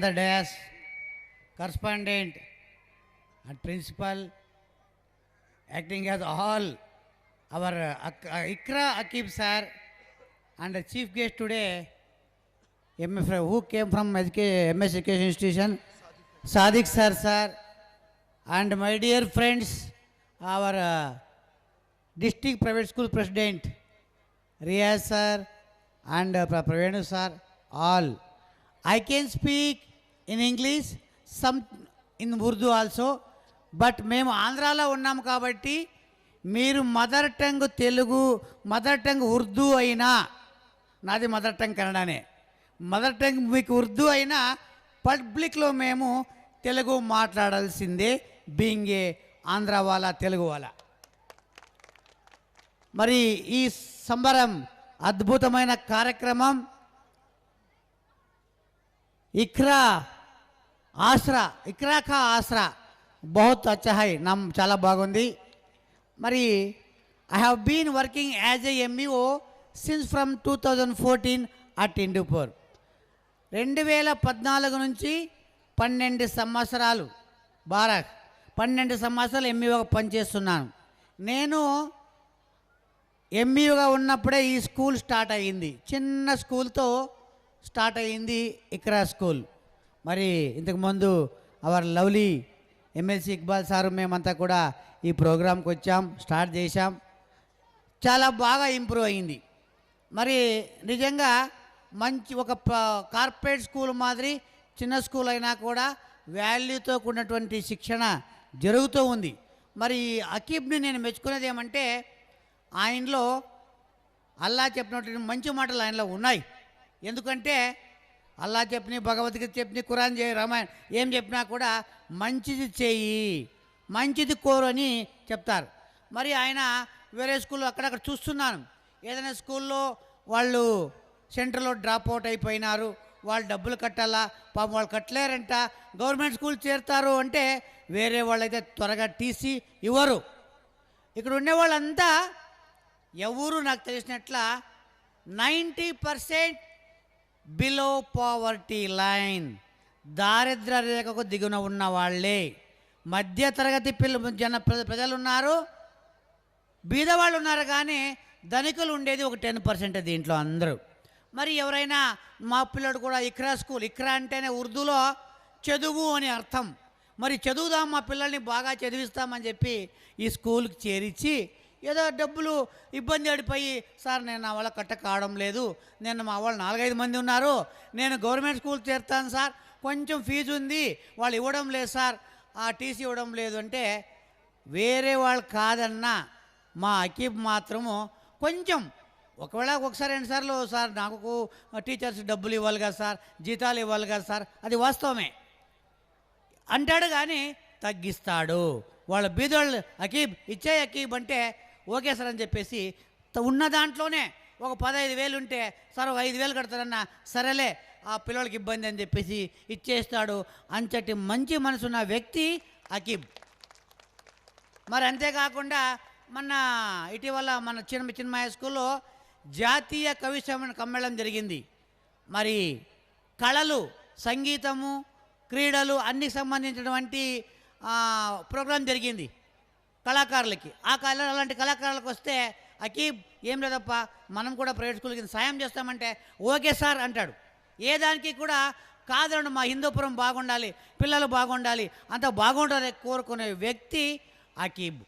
The dais, correspondent and principal, acting as all our Ikra Akib sir, and the chief guest today, who came from MS Education Institution, Sadiq sir, and my dear friends, our district private school president, Riyaz sir, and Pravenu sir, all. I can speak in English, some in Urdu also, but మేము ఆంధ్రాలో ఉన్నాము కాబట్టి మీరు mother tongue Telugu, mother tongue Urdu అయినా, నాది mother tongue కన్నడనే, mother tongue మీకు ఉర్దూ అయినా పబ్లిక్లో మేము తెలుగు మాట్లాడాల్సిందే, బీయింగ్ ఏ ఆంధ్ర వాళ్ళ తెలుగు వాళ్ళ. మరి ఈ సంబరం అద్భుతమైన కార్యక్రమం ఇక్రా కా ఆసరా बहुत अच्छा है, नाम చాలా బాగుంది. మరి I have been working as a MEO since from 2014 at Indupur. 2014 నుంచి 12 సంవత్సరాలు 12 సంవత్సరాలు ఎంఈఓగా పనిచేస్తున్నాను. నేను ఎంఈఓగా ఉన్నప్పుడే ఈ స్కూల్ స్టార్ట్ అయ్యింది, చిన్న స్కూల్తో స్టార్ట్ అయ్యింది ఇక్రా స్కూల్. మరి ఇంతకుముందు hour lovely MLC Iqbal sir మేమంతా కూడా ఈ ప్రోగ్రాంకి వచ్చాం, స్టార్ట్ చేశాం. చాలా బాగా ఇంప్రూవ్ అయింది. మరి నిజంగా మంచి ఒక కార్పొరేట్ స్కూల్ మాదిరి చిన్న స్కూల్ అయినా కూడా వాల్యూతో కూడినటువంటి శిక్షణ జరుగుతూ ఉంది. మరి అకీబ్ని నేను మెచ్చుకునేది ఏమంటే, ఆయనలో అల్లా చెప్పినటువంటి మంచి మాటలు ఆయనలో ఉన్నాయి. ఎందుకంటే అల్లా చెప్పిన, భగవద్గీత చెప్పిన, ఖురాన్ చేయి, రామాయణం ఏం చెప్పినా కూడా మంచిది చేయి, మంచిది కోరు అని చెప్తారు. మరి ఆయన వేరే స్కూల్లో అక్కడక్కడ చూస్తున్నాను, ఏదైనా స్కూల్లో వాళ్ళు సెంటర్లో డ్రాప్ అవుట్ అయిపోయినారు, వాళ్ళు డబ్బులు కట్టాలా, పాపం వాళ్ళు కట్టలేరంట, గవర్నమెంట్ స్కూల్ చేరుతారు అంటే వేరే వాళ్ళైతే త్వరగా టీసీ ఇవ్వరు. ఇక్కడ ఉండేవాళ్ళంతా ఎవరు నాకు తెలిసినట్ల 90% బిలో పావర్టీ లైన్, దారిద్ర్య రేఖకు దిగున ఉన్న వాళ్ళే. మధ్యతరగతి ప్రజలు ఉన్నారు, బీదవాళ్ళు ఉన్నారు, కానీ ధనికులు ఉండేది ఒక 10% దీంట్లో అందరూ. మరి ఎవరైనా మా పిల్లడు కూడా ఇక్రా స్కూల్, ఇక్రా అంటేనే ఉర్దూలో చదువు అని అర్థం, మరి చదువుదాం, మా పిల్లల్ని బాగా చదివిస్తామని చెప్పి ఈ స్కూల్కి చేర్చి ఏదో డబ్బులు ఇబ్బంది పడిపోయి, సార్ నేను నా వాళ్ళ కట్ట కావడం లేదు, నేను మా వాళ్ళు 4-5 మంది ఉన్నారు, నేను గవర్నమెంట్ స్కూల్ చేరుతాను సార్, కొంచెం ఫీజు ఉంది, వాళ్ళు ఇవ్వడం లేదు సార్, ఆ టీసీ ఇవ్వడం లేదు అంటే, వేరే వాళ్ళు కాదన్నా మా అకీబ్ మాత్రము కొంచెం, ఒకవేళ ఒకసారి 2 సార్లు సార్ నాకు టీచర్స్ డబ్బులు ఇవ్వాలి కదా సార్, జీతాలు ఇవ్వాలి కదా సార్, అది వాస్తవమే అంటాడు, కానీ తగ్గిస్తాడు. వాళ్ళ బీదోళ్ళు అకీబ్ ఇచ్చే అకీబ్ అంటే ఓకే సార్ అని చెప్పేసి ఉన్న దాంట్లోనే ఒక 15,000 ఉంటే సార్ 5,000 కడతారన్నా, సరేలే ఆ పిల్లలకి ఇబ్బంది అని చెప్పేసి ఇచ్చేస్తాడు. అంతటి మంచి మనసున్న వ్యక్తి అకీబ్. మరి అంతేకాకుండా మన ఇటీవల మన చిన్మయ స్కూల్లో జాతీయ కవి సమ్మేళనం జరిగింది. మరి కళలు, సంగీతము, క్రీడలు అన్నికి సంబంధించినటువంటి ప్రోగ్రాం జరిగింది కళాకారులకి. అలాంటి కళాకారులకు వస్తే అకీబ్ ఏం లేదప్ప, మనం కూడా ప్రైవేట్ స్కూల్కి సాయం చేస్తామంటే ఓకే సార్ అంటాడు. ఏ దానికి కూడా కాదండి, మా హిందూపురం బాగుండాలి, పిల్లలు బాగుండాలి, అంత బాగుండాలి కోరుకునే వ్యక్తి అకీబ్.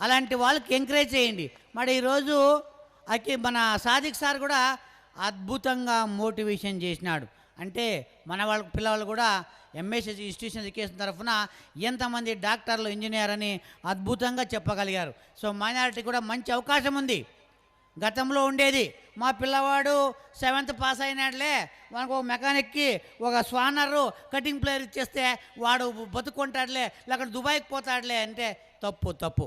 అలాంటి వాళ్ళకి ఎంకరేజ్ చేయండి. మరి ఈరోజు అకీబ్ మన సాదిక్ సార్ కూడా అద్భుతంగా మోటివేషన్ చేసినాడు. అంటే మన వాళ్ళ పిల్లవాళ్ళు కూడా ఎంఎస్ ఇన్స్టిట్యూషన్ ఎడ్యుకేషన్ తరఫున ఎంతమంది డాక్టర్లు, ఇంజనీర్ అని అద్భుతంగా చెప్పగలిగారు. సో మైనారిటీ కూడా మంచి అవకాశం ఉంది. గతంలో ఉండేది మా పిల్లవాడు 7th పాస్ అయినాడులే, మనకు ఒక మెకానిక్కి ఒక స్వానరు కటింగ్ ప్లేయర్ ఇచ్చేస్తే వాడు బతుకుంటాడులే, లేకపోతే దుబాయ్కి పోతాడులే అంటే తప్పు.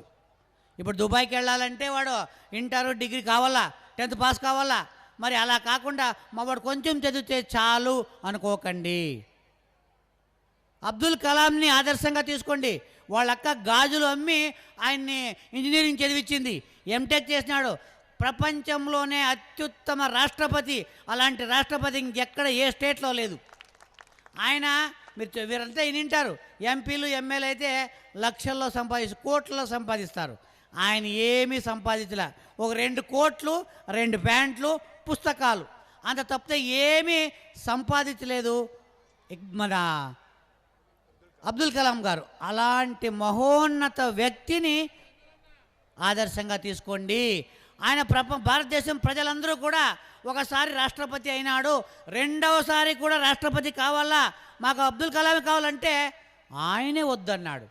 ఇప్పుడు దుబాయ్కి వెళ్ళాలంటే వాడు ఇంటర్, డిగ్రీ కావాలా, 10th పాస్ కావాలా. మరి అలా కాకుండా మా వాడు కొంచెం చదివితే చాలు అనుకోకండి. అబ్దుల్ కలాంని ఆదర్శంగా తీసుకోండి. వాళ్ళ అక్క గాజులు అమ్మి ఆయన్ని ఇంజనీరింగ్ చదివించింది, ఎంటెక్ చేసినాడు. ప్రపంచంలోనే అత్యుత్తమ రాష్ట్రపతి, అలాంటి రాష్ట్రపతి ఇంకెక్కడ ఏ స్టేట్లో లేదు. ఆయన వీరంతా వింటారు. ఎంపీలు ఎమ్మెల్యే అయితే లక్షల్లో కోట్లలో సంపాదిస్తారు. ఆయన ఏమీ సంపాదించలే. ఒక 2 కోట్లు, 2 ప్యాంట్లు, పుస్తకాలు, అంత తప్పితే ఏమీ సంపాదించలేదు మన అబ్దుల్ కలాం గారు. అలాంటి మహోన్నత వ్యక్తిని ఆదర్శంగా తీసుకోండి. ఆయన భారతదేశం ప్రజలందరూ కూడా ఒకసారి రాష్ట్రపతి అయినాడు, రెండవసారి కూడా రాష్ట్రపతి కావాలా, మాకు అబ్దుల్ కలాం కావాలంటే ఆయనే వద్దన్నాడు.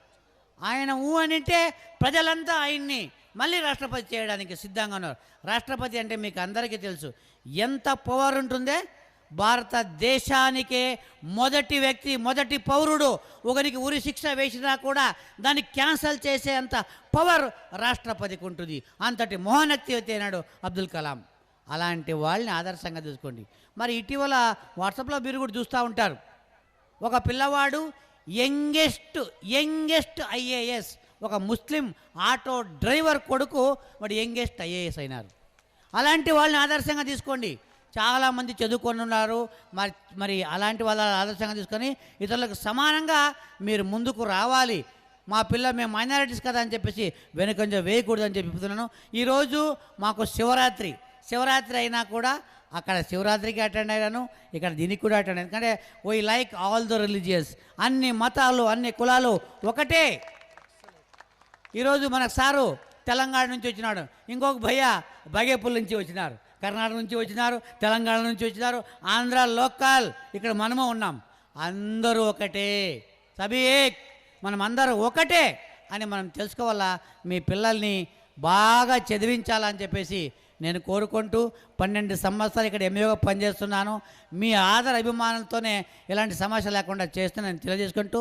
ఆయన అనంటే ప్రజలంతా ఆయన్ని మళ్ళీ రాష్ట్రపతి చేయడానికి సిద్ధంగా ఉన్నారు. రాష్ట్రపతి అంటే మీకు అందరికీ తెలుసు ఎంత పవర్ ఉంటుందే. భారతదేశానికే మొదటి వ్యక్తి, మొదటి పౌరుడు ఒకరికి ఉరి శిక్ష వేసినా కూడా దాన్ని క్యాన్సల్ చేసే అంత పవర్ రాష్ట్రపతికి ఉంటుంది. అంతటి మహోన్నతి అయినాడు అబ్దుల్ కలాం. అలాంటి వాళ్ళని ఆదర్శంగా చూసుకోండి. మరి ఇటీవల వాట్సాప్లో మీరు కూడా చూస్తూ ఉంటారు, ఒక పిల్లవాడు యంగెస్ట్ ఐఏఎస్, ఒక ముస్లిం ఆటో డ్రైవర్ కొడుకు వాడు యంగెస్ట్ ఐఏఎస్ అయినారు. అలాంటి వాళ్ళని ఆదర్శంగా తీసుకోండి. చాలామంది చదువుకొని ఉన్నారు. మరి అలాంటి వాళ్ళ ఆదర్శంగా తీసుకొని ఇతరులకు సమానంగా మీరు ముందుకు రావాలి. మేము మైనారిటీస్ కదా అని చెప్పేసి వెనుకంజ వేయకూడదు అని చెప్తున్నాను. ఈరోజు మాకు శివరాత్రి అయినా కూడా అక్కడ శివరాత్రికి అటెండ్ అయ్యాను, ఇక్కడ దీనికి కూడా అటెండ్ అయ్యాను. ఎందుకంటే we like all the religious, అన్ని మతాలు అన్ని కులాలు ఒకటే. ఈరోజు మనకు సారు తెలంగాణ నుంచి వచ్చినాడు, ఇంకొక భయ్య బగేపల్లి నుంచి వచ్చినారు, కర్ణాటక నుంచి వచ్చినారు, తెలంగాణ నుంచి వచ్చినారు, ఆంధ్ర లోకల్, ఇక్కడ మనము ఉన్నాం. అందరూ ఒకటే, సభీ ఏక్, మనం అందరూ ఒకటే అని మనం తెలుసుకోవాలా. మీ పిల్లల్ని బాగా చదివించాలని చెప్పేసి నేను కోరుకుంటూ 12 సంవత్సరాలు ఇక్కడ ఎంఏగా పనిచేస్తున్నాను. మీ ఆదర అభిమానంతోనే ఇలాంటి సమస్య లేకుండా చేస్తూ నేను తెలియజేసుకుంటూ